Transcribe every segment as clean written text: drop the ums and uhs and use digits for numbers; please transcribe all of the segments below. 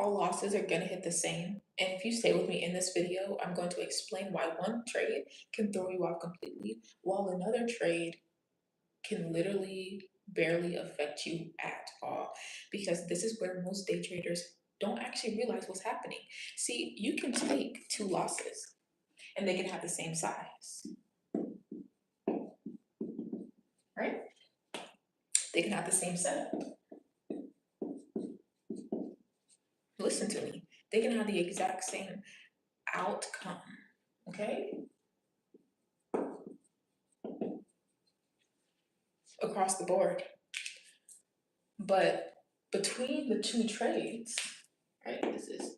all losses are going to hit the same. And if you stay with me in this video, I'm going to explain why one trade can throw you off completely, while another trade can literally barely affect you at all. Because this is where most day traders don't actually realize what's happening. See, you can take two losses and they can have the same size, right? They can have the same setup. Listen to me. They can have the exact same outcome, okay? Across the board. But between the two trades, right? This is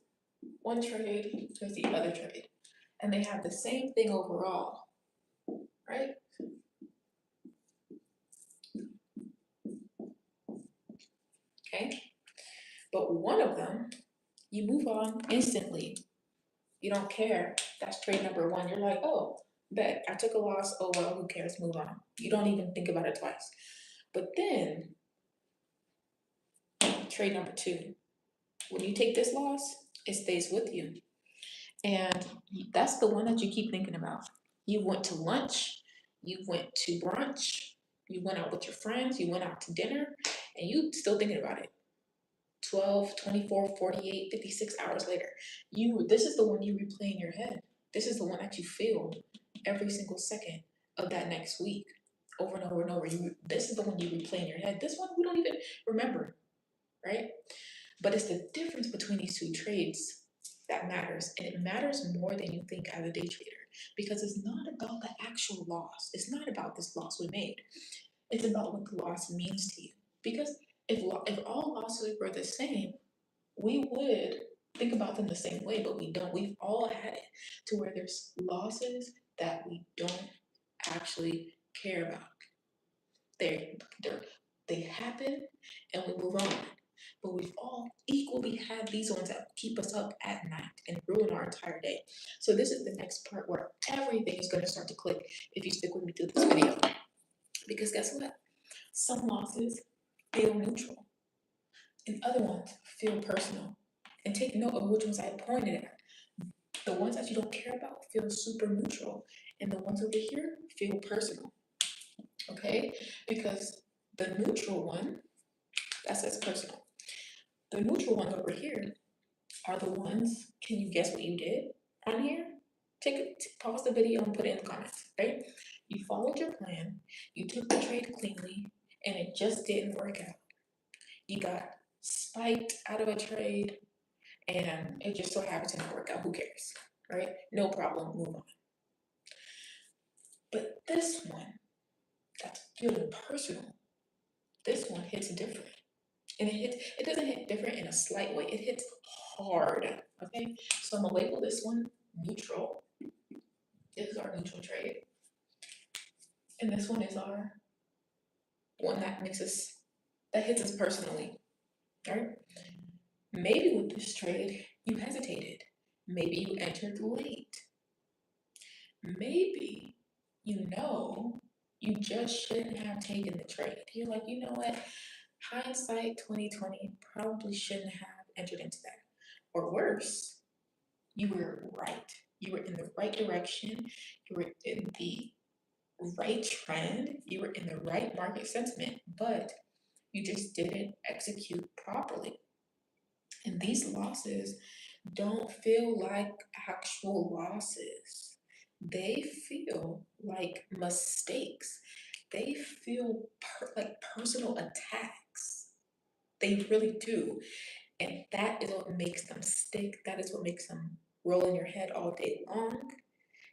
one trade, there's the other trade. And they have the same thing overall, right? Okay? But one of them, you move on instantly. You don't care. That's trade number one. You're like, oh, bet I took a loss. Oh, well, who cares? Move on. You don't even think about it twice. But then, trade number two, when you take this loss, it stays with you. And that's the one that you keep thinking about. You went to lunch, you went to brunch, you went out with your friends, you went out to dinner, and you still thinking about it. 12, 24, 48, 56 hours later. This is the one you replay in your head. This is the one that you feel every single second of that next week, over and over and over. This is the one you replay in your head. This one we don't even remember, right? But it's the difference between these two trades that matters. And it matters more than you think as a day trader, because it's not about the actual loss. It's not about this loss we made. It's about what the loss means to you. Because if all losses were the same, we would think about them the same way, but we don't. We've all had it to where there's losses that we don't actually care about. They happen and we move on. But we've all equally had these ones that keep us up at night and ruin our entire day. So this is the next part where everything is going to start to click if you stick with me through this video. Because guess what? Some losses feel neutral and other ones feel personal. And take note of which ones I pointed at. The ones that you don't care about feel super neutral, and the ones over here feel personal. Okay? Because the neutral one, that says personal. The neutral ones over here are the ones, can you guess what you did on here? Pause the video and put it in the comments, right? You followed your plan, you took the trade cleanly, and it just didn't work out. You got spiked out of a trade, and it just so happens to not work out. Who cares, right? No problem, move on. But this one, that's feeling personal, this one hits different. And it doesn't hit different in a slight way. It hits hard, okay? So I'm gonna label this one neutral. This is our neutral trade. And this one is our one that hits us personally, right? Maybe with this trade, you hesitated. Maybe you entered late. Maybe you just shouldn't have taken the trade. You're like, you know what? Hindsight 2020, probably shouldn't have entered into that. Or worse, you were right. You were in the right direction. You were in the right trend. You were in the right market sentiment, but you just didn't execute properly. And these losses don't feel like actual losses. They feel like mistakes. They feel like personal attacks. They really do. And that is what makes them stick. That is what makes them roll in your head all day long.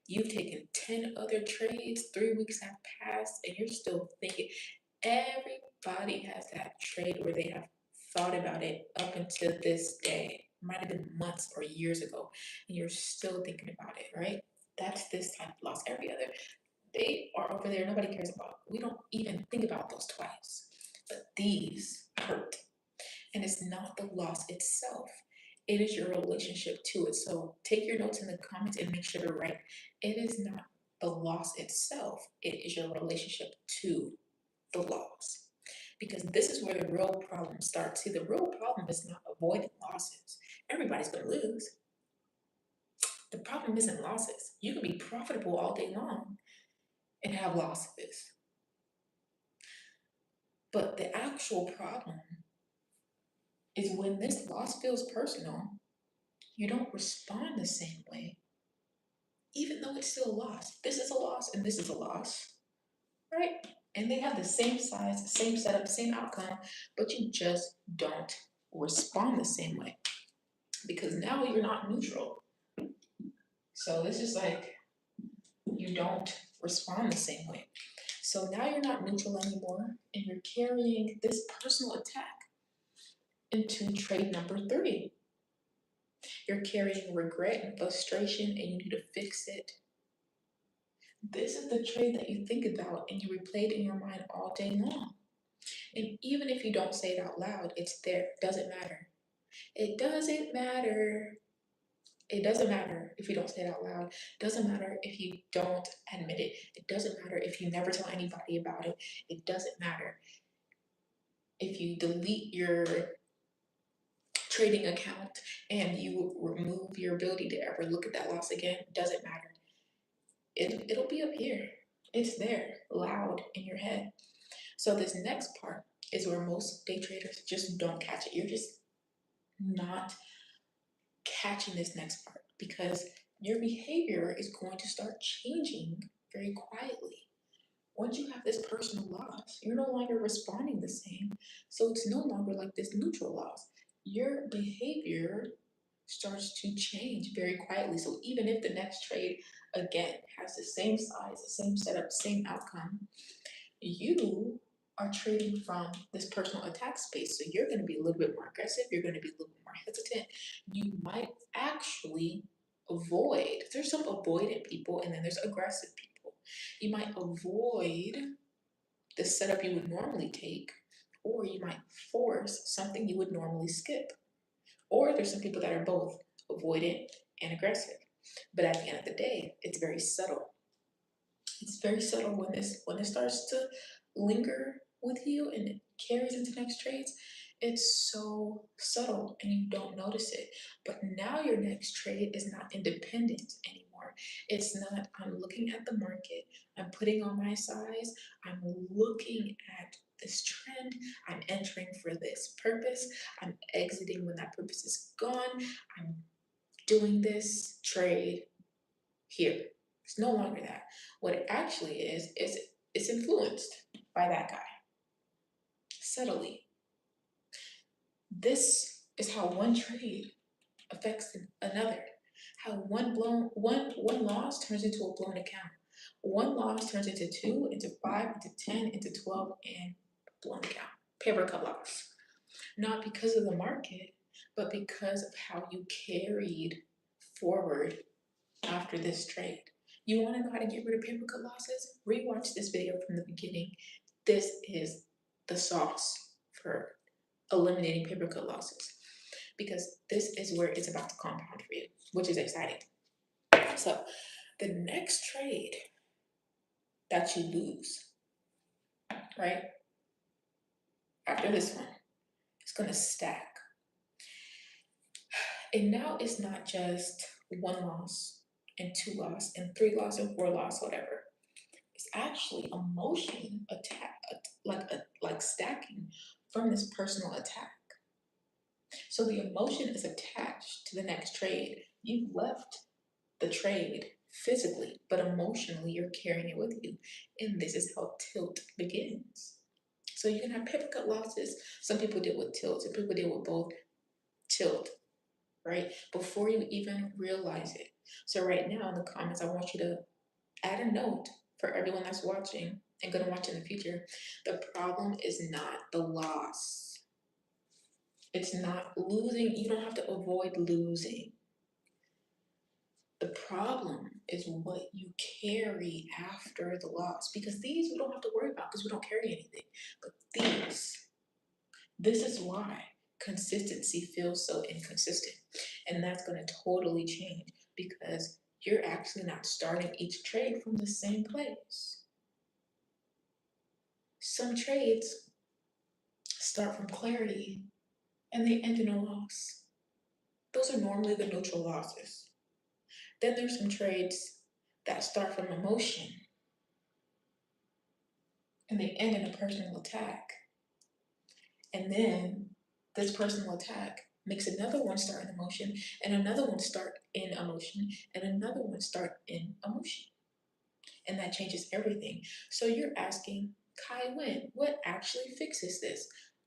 You've taken 10 other trades, 3 weeks have passed, and you're still thinking. Everybody has that trade where they have thought about it up until this day. Might have been months or years ago, and you're still thinking about it, right? That's this type of loss. Every other, they are over there, nobody cares about. We don't even think about those twice. But these hurt. And it's not the loss itself. It is your relationship to it. So take your notes in the comments and make sure to write. It is not the loss itself. It is your relationship to the loss. Because this is where the real problem starts. See, the real problem is not avoiding losses. everybody's going to lose. The problem isn't losses. You can be profitable all day long and have losses. But the actual problem is when this loss feels personal, you don't respond the same way, even though it's still a loss. This is a loss and this is a loss, right? And they have the same size, same setup, same outcome, but you just don't respond the same way because now you're not neutral. So this is like you don't respond the same way. So now you're not neutral anymore and you're carrying this personal attack into trade number 3. You're carrying regret and frustration and you need to fix it. This is the trade that you think about and you replay it in your mind all day long. And even if you don't say it out loud, it's there. It doesn't matter. It doesn't matter. It doesn't matter if you don't say it out loud. It doesn't matter if you don't admit it. It doesn't matter if you never tell anybody about it. It doesn't matter if you delete your trading account and you remove your ability to ever look at that loss again. It doesn't matter. It'll be up here. It's there, loud in your head. So this next part is where most day traders just don't catch it. You're just not catching this next part because your behavior is going to start changing very quietly. Once you have this personal loss, you're no longer responding the same. So it's no longer like this neutral loss. Your behavior starts to change very quietly. So even if the next trade again has the same size, the same setup, same outcome, you are trading from this personal attack space. So you're going to be a little bit more aggressive. You're going to be a little bit more hesitant. You might actually avoid, there's some avoidant people and then there's aggressive people. You might avoid the setup you would normally take, or you might force something you would normally skip. Or there's some people that are both avoidant and aggressive. But at the end of the day, it's very subtle. It's very subtle when it starts to linger with you and it carries into next trades. It's so subtle and you don't notice it. But now your next trade is not independent anymore. It's not, I'm looking at the market, I'm putting on my size, I'm looking at this trend, I'm entering for this purpose, I'm exiting when that purpose is gone, I'm doing this trade here. It's no longer that. What it actually is it's influenced by that guy subtly. This is how one trade affects another. How one loss turns into a blown account. One loss turns into 2, into 5, into 10, into 12, and blown account. Paper cut loss. Not because of the market, but because of how you carried forward after this trade. You want to know how to get rid of paper cut losses? Rewatch this video from the beginning. This is the sauce for eliminating paper cut losses because this is where it's about to compound for you, which is exciting. So the next trade that you lose, right, after this one, it's going to stack. And now it's not just 1 loss and 2 loss and 3 loss and 4 loss, whatever. It's actually emotion attack, like stacking from this personal attack. So the emotion is attached to the next trade. You've left the trade physically, but emotionally you're carrying it with you. And this is how tilt begins. So you can have paper cut losses. Some people deal with tilt, some people deal with both tilt, right? Before you even realize it. So right now in the comments, I want you to add a note for everyone that's watching and going to watch in the future. The problem is not the loss. It's not losing. You don't have to avoid losing. The problem is what you carry after the loss, because these we don't have to worry about because we don't carry anything. But this is why consistency feels so inconsistent. And that's going to totally change because you're actually not starting each trade from the same place. Some trades start from clarity and they end in a loss. Those are normally the neutral losses. Then there's some trades that start from emotion and they end in a personal attack. And then this personal attack makes another one start in emotion, and another one start in emotion, and another one start in emotion. And that changes everything. So you're asking, Kai Wen, what actually fixes this?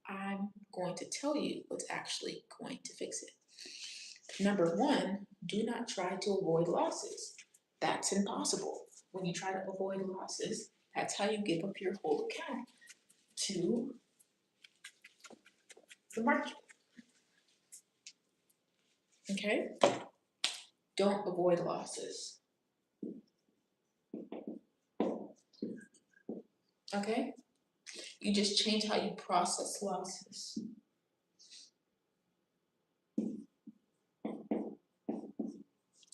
I'm going to tell you what's actually going to fix it. Number one, do not try to avoid losses. That's impossible. When you try to avoid losses, that's how you give up your whole account to the market. Okay? Don't avoid losses. Okay? You just change how you process losses.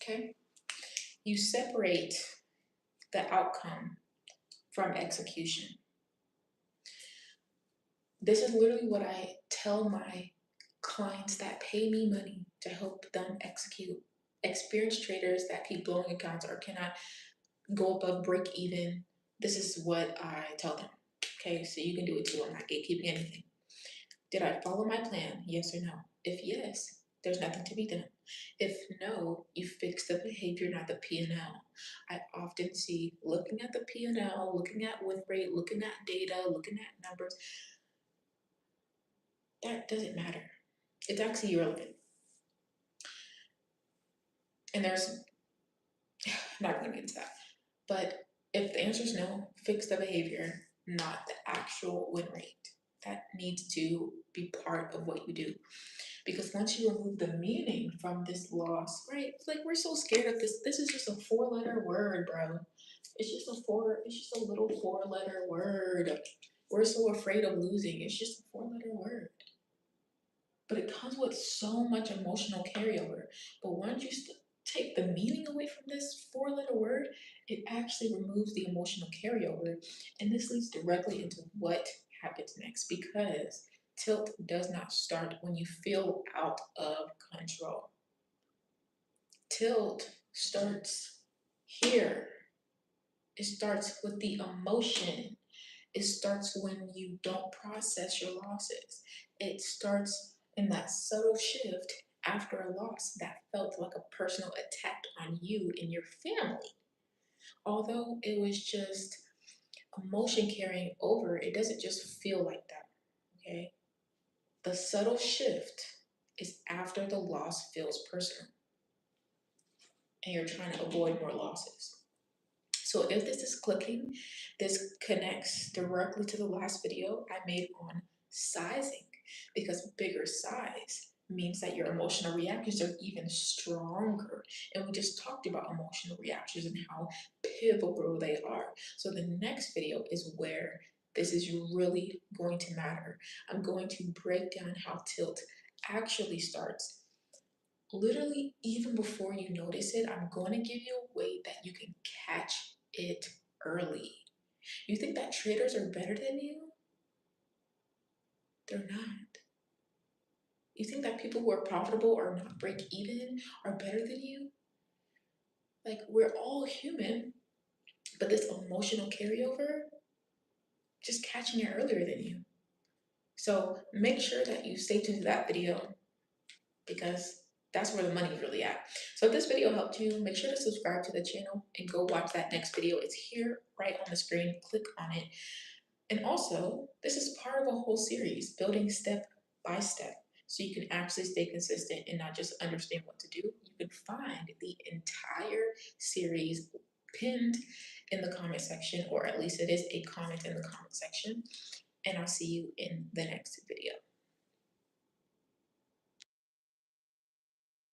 Okay? You separate the outcome from execution. This is literally what I tell my clients that pay me money to help them execute. Experienced traders that keep blowing accounts or cannot go above break even. This is what I tell them. Okay, so you can do it too. I'm not gatekeeping anything. Did I follow my plan? Yes or no? If yes, there's nothing to be done. If no, you fix the behavior, not the P&L. I often see looking at the P&L, looking at win rate, looking at data, looking at numbers. That doesn't matter. It's actually irrelevant. And there's not going to get into that. But if the answer is no, fix the behavior, not the actual win rate. That needs to be part of what you do. Because once you remove the meaning from this loss, right? It's like we're so scared of this. This is just a 4-letter word, bro. It's just a little 4-letter word. We're so afraid of losing. It's just a 4-letter word. But it comes with so much emotional carryover. But once you take the meaning away from this 4-letter word, it actually removes the emotional carryover. And this leads directly into what happens next, because tilt does not start when you feel out of control. Tilt starts here. It starts with the emotion. It starts when you don't process your losses. It starts in that subtle shift after a loss that felt like a personal attack on you and your family. Although it was just emotion carrying over, it doesn't just feel like that, okay? The subtle shift is after the loss feels personal and you're trying to avoid more losses. So if this is clicking, this connects directly to the last video I made on sizing, because bigger size means that your emotional reactions are even stronger. And we just talked about emotional reactions and how pivotal they are. So the next video is where this is really going to matter. I'm going to break down how tilt actually starts. Literally, even before you notice it, I'm going to give you a way that you can catch it early. You think that traders are better than you? They're not. You think that people who are profitable or not break even are better than you? Like, we're all human, but this emotional carryover, just catching it earlier than you. So make sure that you stay tuned to that video, because that's where the money's really at. So if this video helped you, make sure to subscribe to the channel and go watch that next video. It's here right on the screen. Click on it. And also, this is part of a whole series, building step by step, so you can actually stay consistent and not just understand what to do. You can find the entire series pinned in the comment section, or at least it is a comment in the comment section. And I'll see you in the next video.